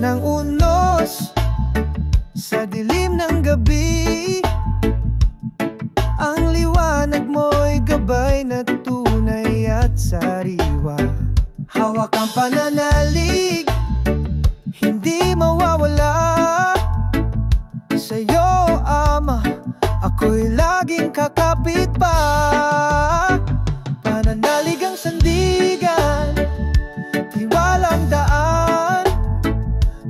ng unos sa dilim ng gabi. Ang liwanag mo'y gabay na tunay at sariwa. Hawak ang pananalig, hindi mawawala. Sa'yo, Ama, ako'y laging kakapit pa. Pananalig ang sandigan, tiwalang daan.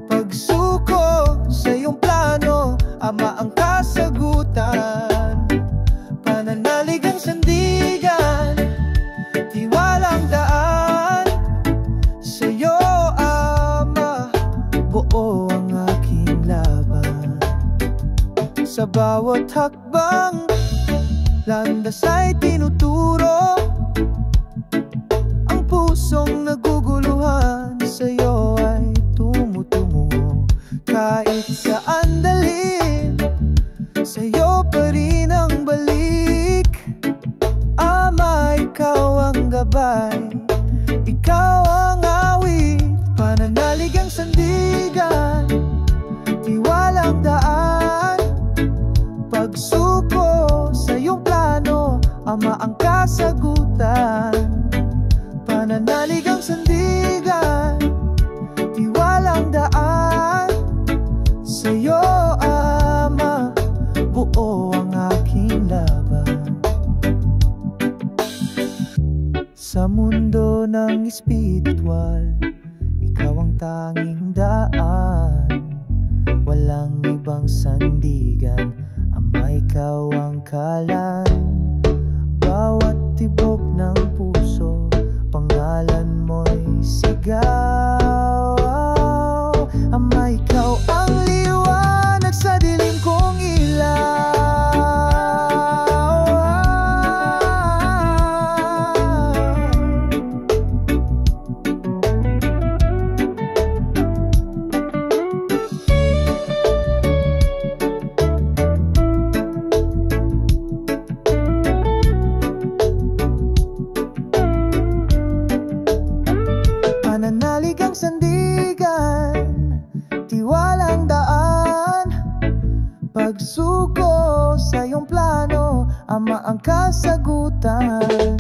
Pagsuko sa iyong plano, Ama, ang kasagutan. Pananalig ang sandigan, tiwalang daan. Sa'yo, Ama, buo ang aking laban. Sa bawat hakbang, landas ay tinuturo. Ang pusong naguguluhan, sa'yo ay tumutungo. Kahit saan dalhin, sa'yo pa rin ang balik. Ama, ikaw ang gabay, ikaw ang awit. Pananalig ang sandigan, tiwalang daan. Pagsuko sa iyong plano, Ama, ang kasagutan. Pananalig ang sandigan, tiwalang daan. Sa'yo, Ama, buo ang aking laban. Sa mundo ng espiritual, ikaw ang tanging daan. Walang ibang sandigan, Ama, ikaw ang kalan. Bawat tibok ng puso, pangalan mo'y sigaw. Ama, ikaw ang liwanag sa dilim kong ilaw. Pananalig ang sandigan, tiwalang daan. Pagsuko sa iyong plano, Ama, ang kasagutan.